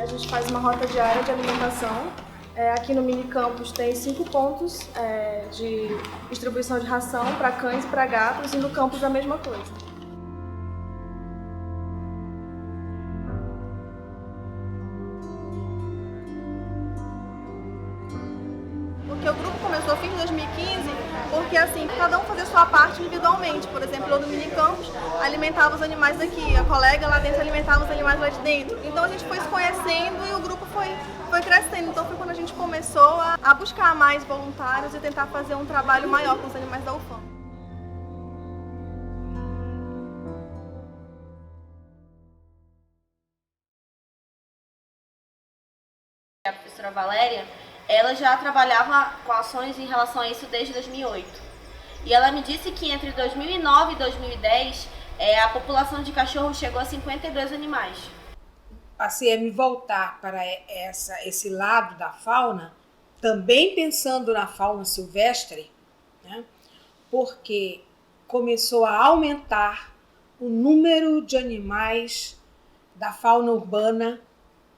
gente faz uma rota diária de alimentação. Aqui no mini campus tem 5 pontos de distribuição de ração para cães e para gatos, e no campus a mesma coisa. Porque o grupo começou no fim de 2015, porque assim, cada um fazia sua parte individualmente. Por exemplo, eu no mini campus alimentava os animais daqui, a colega lá dentro alimentava os animais lá de dentro. Então a gente foi se conhecendo e o grupo foi crescendo. Então foi quando a gente começou a buscar mais voluntários e tentar fazer um trabalho maior com os animais da UFAM. A professora Valéria, ela já trabalhava com ações em relação a isso desde 2008. E ela me disse que entre 2009 e 2010, a população de cachorros chegou a 52 animais. Passei a me voltar para esse lado da fauna, também pensando na fauna silvestre, né? Porque começou a aumentar o número de animais da fauna urbana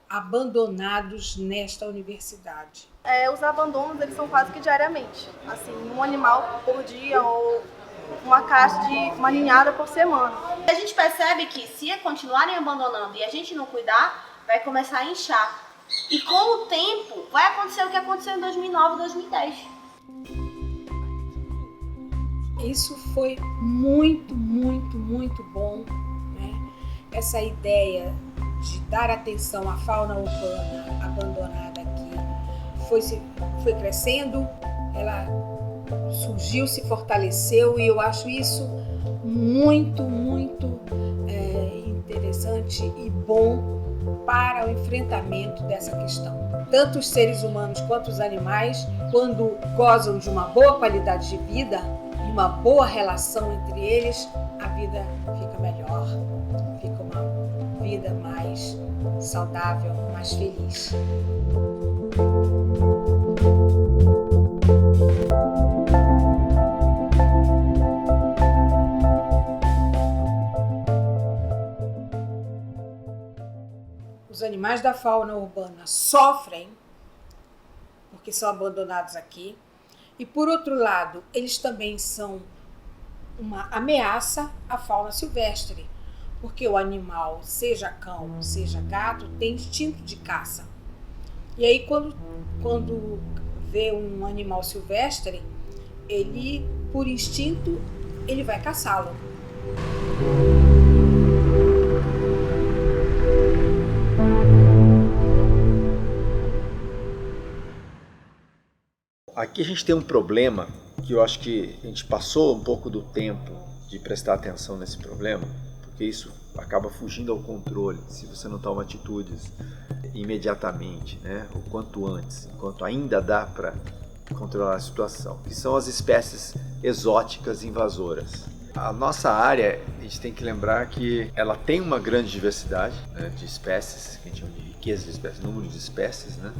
abandonados nesta universidade. Os abandonos eles são quase que diariamente, assim, um animal por dia ou uma caixa de uma ninhada por semana. A gente percebe que se continuarem abandonando e a gente não cuidar, vai começar a inchar. E com o tempo vai acontecer o que aconteceu em 2009 e 2010. Isso foi muito, muito, muito bom, né? Essa ideia de dar atenção à fauna urbana abandonada aqui foi crescendo, ela surgiu, se fortaleceu, e eu acho isso muito, muito interessante e bom para o enfrentamento dessa questão. Tanto os seres humanos quanto os animais, quando gozam de uma boa qualidade de vida e uma boa relação entre eles, a vida fica melhor, fica uma vida mais saudável, mais feliz. Os animais da fauna urbana sofrem porque são abandonados aqui, e por outro lado, eles também são uma ameaça à fauna silvestre, porque o animal, seja cão, seja gato, tem instinto de caça. E aí quando vê um animal silvestre, ele, por instinto, ele vai caçá-lo. Aqui a gente tem um problema que eu acho que a gente passou um pouco do tempo de prestar atenção nesse problema, porque isso acaba fugindo ao controle se você não toma atitudes imediatamente, né? O quanto antes, enquanto ainda dá para controlar a situação, que são as espécies exóticas invasoras. A nossa área, a gente tem que lembrar que ela tem uma grande diversidade, né, de espécies, que a gente chama de riqueza de espécies, número de espécies, né?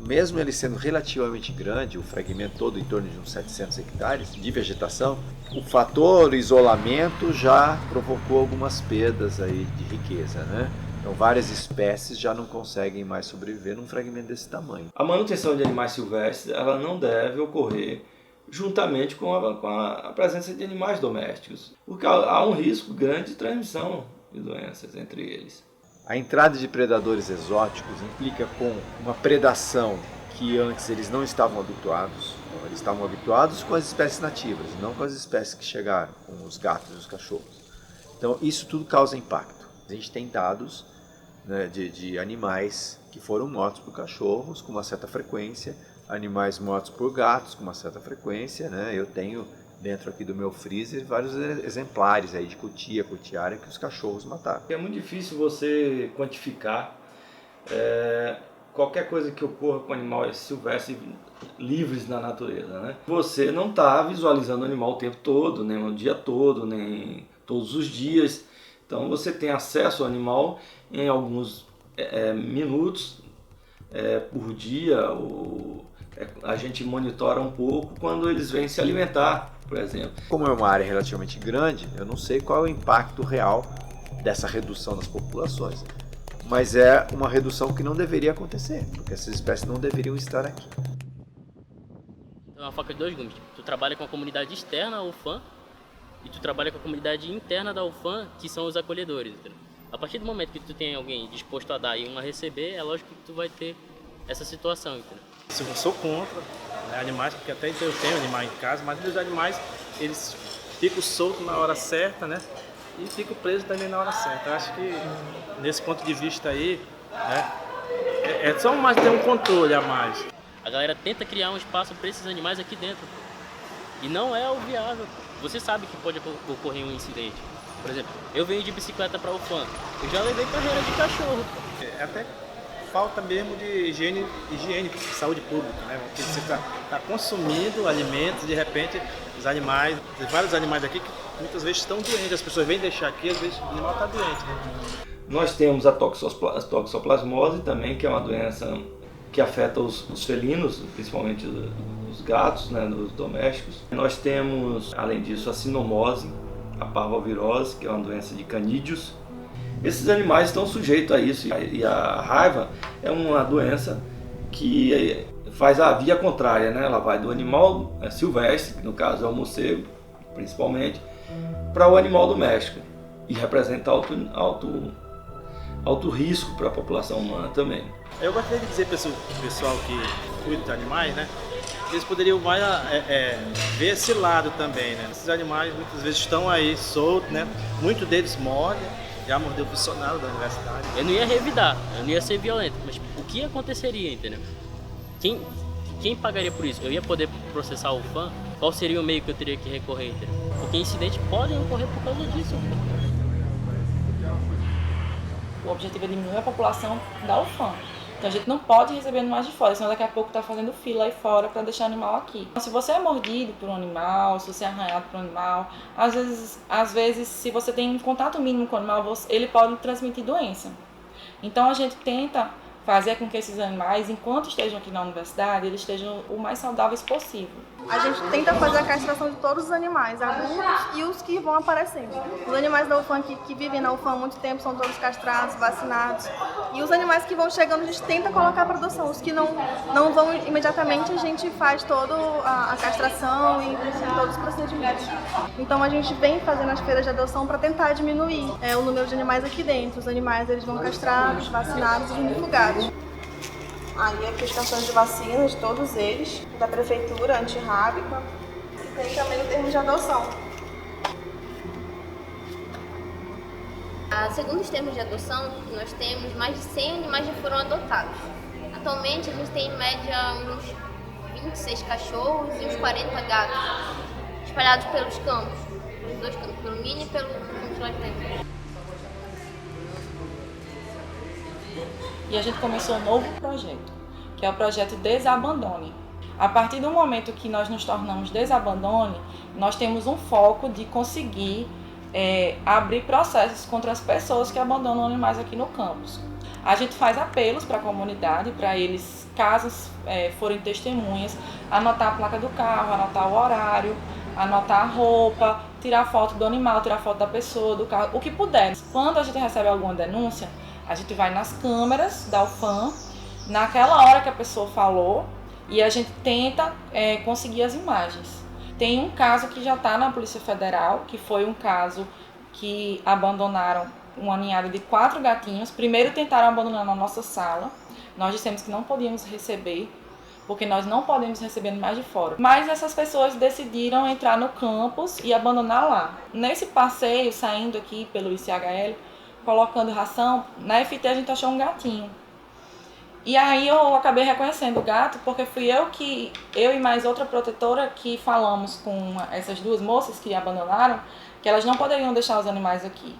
Mesmo ele sendo relativamente grande, o fragmento todo em torno de uns 700 hectares de vegetação, o fator isolamento já provocou algumas perdas aí de riqueza, né? Então várias espécies já não conseguem mais sobreviver num fragmento desse tamanho. A manutenção de animais silvestres ela não deve ocorrer juntamente com a presença de animais domésticos, porque há um risco grande de transmissão de doenças entre eles. A entrada de predadores exóticos implica com uma predação que antes eles não estavam habituados. Eles estavam habituados com as espécies nativas, não com as espécies que chegaram, com os gatos e os cachorros. Então isso tudo causa impacto. A gente tem dados, né, de animais que foram mortos por cachorros com uma certa frequência, animais mortos por gatos com uma certa frequência, né? Eu tenho dentro aqui do meu freezer vários exemplares aí de cutiária que os cachorros mataram. É muito difícil você quantificar qualquer coisa que ocorra com animais silvestres livres na natureza, né? Você não está visualizando o animal o tempo todo, nem o dia todo, nem todos os dias. Então você tem acesso ao animal em alguns minutos por dia. A gente monitora um pouco quando eles vêm se alimentar, por exemplo. Como é uma área relativamente grande, eu não sei qual é o impacto real dessa redução das populações. mas é uma redução que não deveria acontecer, porque essas espécies não deveriam estar aqui. É uma faca de dois gumes. Tu trabalha com a comunidade externa, a UFAM, e tu trabalha com a comunidade interna da UFAM, que são os acolhedores. Entendeu? A partir do momento que tu tem alguém disposto a dar e um a receber, é lógico que tu vai ter essa situação. Entendeu? Eu sou contra, né, animais, porque até eu tenho animal em casa, mas os animais, eles ficam soltos na hora certa, né? E ficam presos também na hora certa. Eu acho que, nesse ponto de vista aí, né, é só mais ter um controle a mais. A galera tenta criar um espaço para esses animais aqui dentro. E não é o viável. Você sabe que pode ocorrer um incidente. Por exemplo, eu venho de bicicleta para o UFAM. Eu já levei carreira de cachorro. É até falta mesmo de higiene, saúde pública, né? Porque você está consumindo alimentos, de repente, os animais, tem vários animais aqui que muitas vezes estão doentes. As pessoas vêm deixar aqui, às vezes o animal está doente, né? Nós temos a toxoplasmose também, que é uma doença que afeta os felinos, principalmente os gatos, né, os domésticos. Nós temos, além disso, a sinomose, a parvovirose, que é uma doença de canídeos. Esses animais estão sujeitos a isso, e a raiva é uma doença que faz a via contrária, né? Ela vai do animal silvestre, que no caso é o morcego, principalmente, para o animal doméstico, e representa alto risco para a população humana também. Eu gostaria de dizer para o pessoal que cuida de animais, né? Eles poderiam mais ver esse lado também, né? Esses animais muitas vezes estão aí soltos, né? Muitos deles mordem, já mordeu o funcionário da universidade. Eu não ia revidar, eu não ia ser violento, mas o que aconteceria, entendeu? Quem pagaria por isso? Eu ia poder processar o UFAM? Qual seria o meio que eu teria que recorrer, entendeu? Porque incidentes podem ocorrer por causa disso. O objetivo é diminuir a população da UFAM. Então a gente não pode receber animais de fora, senão daqui a pouco está fazendo fila aí fora para deixar o animal aqui. Então, se você é mordido por um animal, se você é arranhado por um animal, às vezes se você tem um contato mínimo com o animal, ele pode transmitir doença. Então a gente tenta fazer com que esses animais, enquanto estejam aqui na universidade, eles estejam o mais saudáveis possível. A gente tenta fazer a castração de todos os animais, adultos e os que vão aparecendo. Os animais da UFAM que vivem na UFAM há muito tempo são todos castrados, vacinados. E os animais que vão chegando a gente tenta colocar para adoção. Os que não vão imediatamente, a gente faz toda a castração e todos os procedimentos. Então a gente vem fazendo as feiras de adoção para tentar diminuir o número de animais aqui dentro. Os animais eles vão castrados, vacinados e unifugados. Aí aqui os cartões de vacina de todos eles, da prefeitura, antirrábica, e tem também o termo de adoção. Segundo os termos de adoção, nós temos mais de 100 animais já foram adotados. Atualmente a gente tem em média uns 26 cachorros e uns 40 gatos, espalhados pelos campos, os dois campos, pelo mini e pelo campo lá dentro. E a gente começou um novo projeto, que é o projeto Desabandone. A partir do momento que nós nos tornamos Desabandone, nós temos um foco de conseguir abrir processos contra as pessoas que abandonam animais aqui no campus. A gente faz apelos para a comunidade, para eles, caso forem testemunhas, anotar a placa do carro, anotar o horário, anotar a roupa, tirar foto do animal, tirar foto da pessoa, do carro, o que puder. Quando a gente recebe alguma denúncia, a gente vai nas câmeras da UFAM, naquela hora que a pessoa falou, e a gente tenta conseguir as imagens. Tem um caso que já está na Polícia Federal, que foi um caso que abandonaram uma ninhada de 4 gatinhos. Primeiro tentaram abandonar na nossa sala, nós dissemos que não podíamos receber, porque nós não podemos receber animais de fora. Mas essas pessoas decidiram entrar no campus e abandonar lá. Nesse passeio, saindo aqui pelo ICHL, colocando ração, na FT a gente achou um gatinho. E aí eu acabei reconhecendo o gato, porque fui eu e mais outra protetora que falamos com essas duas moças que abandonaram, que elas não poderiam deixar os animais aqui.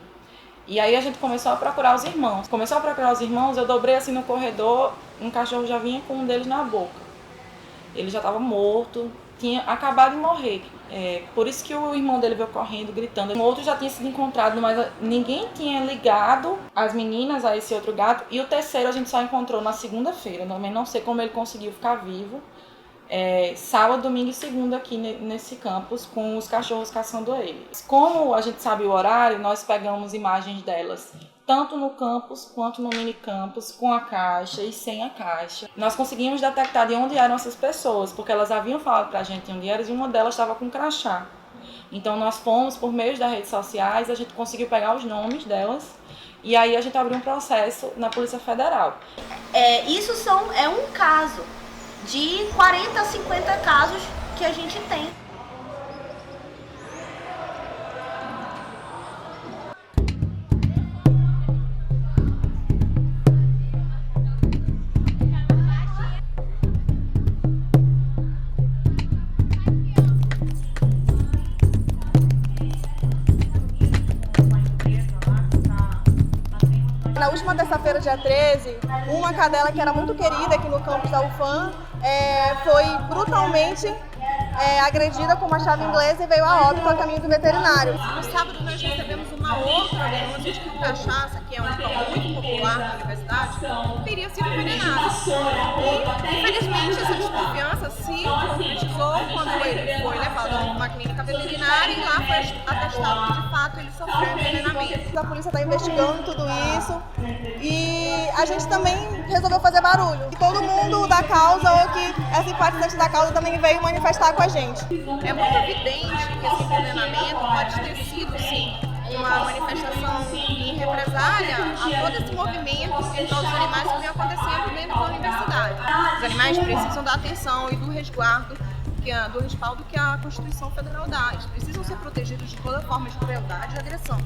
E aí a gente começou a procurar os irmãos. Começou a procurar os irmãos, eu dobrei assim no corredor, um cachorro já vinha com um deles na boca. Ele já estava morto, tinha acabado de morrer. Por isso que o irmão dele veio correndo, gritando. O outro já tinha sido encontrado, mas ninguém tinha ligado as meninas a esse outro gato. E o terceiro a gente só encontrou na segunda-feira. Eu também não sei como ele conseguiu ficar vivo. Sábado, domingo e segunda aqui nesse campus, com os cachorros caçando ele. Como a gente sabe o horário, nós pegamos imagens delas tanto no campus quanto no minicampus, com a caixa e sem a caixa. Nós conseguimos detectar de onde eram essas pessoas, porque elas haviam falado pra gente onde eram e uma delas estava com crachá. Então nós fomos, por meio das redes sociais, a gente conseguiu pegar os nomes delas e aí a gente abriu um processo na Polícia Federal. Isso é um caso de 40 a 50 casos que a gente tem. Na última terça-feira, dia 13, uma cadela que era muito querida aqui no campus da UFAM foi brutalmente agredida com uma chave inglesa e veio a óbito a caminho do veterinário. No sábado nós recebemos uma outra denúncia de que o cachaça, que é um pão muito popular na universidade, teria sido envenenado. E, infelizmente, essa desconfiança se concretizou quando ele foi levado a uma clínica veterinária e lá foi atestado que, de fato, ele sofreu envenenamento. A polícia está investigando tudo isso e a gente também resolveu fazer barulho. E todo mundo da causa ou que é simpatizante da causa também veio manifestar com a gente. É muito evidente que esse envenenamento pode ter sido, sim, uma manifestação em represália a todo esse movimento em prol dos animais que vem acontecendo dentro da universidade. Os animais precisam da atenção e do resguardo, do respaldo que a Constituição Federal dá. Eles precisam ser protegidos de toda forma de crueldade e agressão.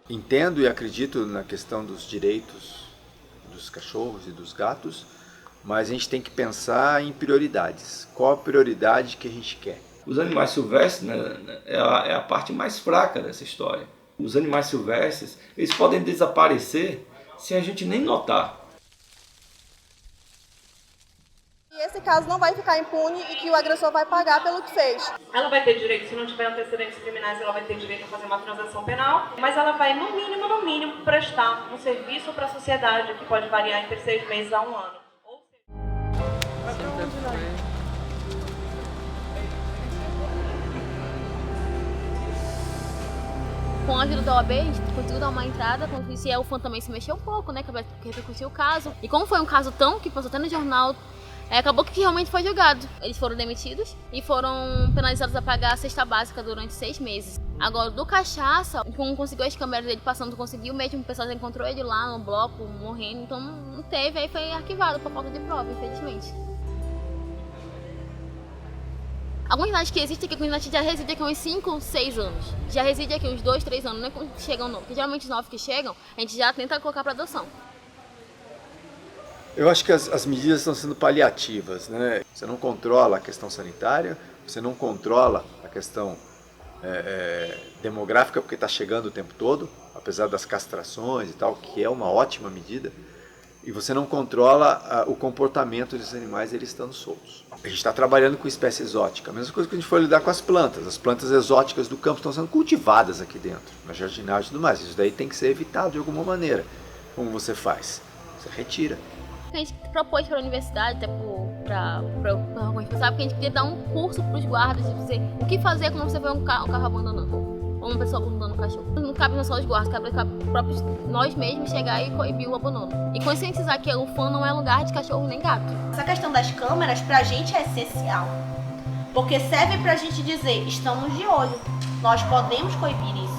Entendo e acredito na questão dos direitos dos cachorros e dos gatos, mas a gente tem que pensar em prioridades. Qual a prioridade que a gente quer? Os animais silvestres, né, é a parte mais fraca dessa história. Os animais silvestres, eles podem desaparecer sem a gente nem notar. E esse caso não vai ficar impune e que o agressor vai pagar pelo que fez. Ela vai ter direito, se não tiver antecedentes criminais, ela vai ter direito a fazer uma transação penal, mas ela vai, no mínimo, prestar um serviço para a sociedade, que pode variar entre 6 meses a 1 ano. Com a ajuda da OAB, a gente conseguiu dar uma entrada, como disse, a UFAM também se mexeu um pouco, né, que repercutiu o caso. E como foi um caso que passou até no jornal, acabou que realmente foi julgado. Eles foram demitidos e foram penalizados a pagar a cesta básica durante 6 meses. Agora, do cachaça, como conseguiu as câmeras dele passando, conseguiu mesmo, o pessoal já encontrou ele lá no bloco, morrendo, então não teve, aí foi arquivado por falta de prova, infelizmente. Algumas unidades que existem aqui, a comunidade já reside aqui uns 5, 6 anos. Já reside aqui uns 2, 3 anos, não é quando chegam não, porque geralmente os novos que chegam, a gente já tenta colocar para adoção. Eu acho que as medidas estão sendo paliativas, né? Você não controla a questão sanitária, você não controla a questão demográfica, porque está chegando o tempo todo, apesar das castrações e tal, que é uma ótima medida, e você não controla o comportamento desses animais eles estando soltos. A gente está trabalhando com espécie exótica, a mesma coisa que a gente for lidar com as plantas exóticas do campo estão sendo cultivadas aqui dentro, na jardinagem e tudo mais. Isso daí tem que ser evitado de alguma maneira. Como você faz? Você retira. A gente propôs para a universidade, até para alguns responsáveis, que a gente queria dar um curso para os guardas, de dizer o que fazer quando você vê um carro abandonando, ou uma pessoa abandonando um cachorro. Não cabe só os guardas, cabe próprios nós mesmos chegar e coibir o abandono. E conscientizar que o UFAM não é lugar de cachorro nem gato. Essa questão das câmeras, pra gente, é essencial. Porque serve pra gente dizer, estamos de olho, nós podemos coibir isso.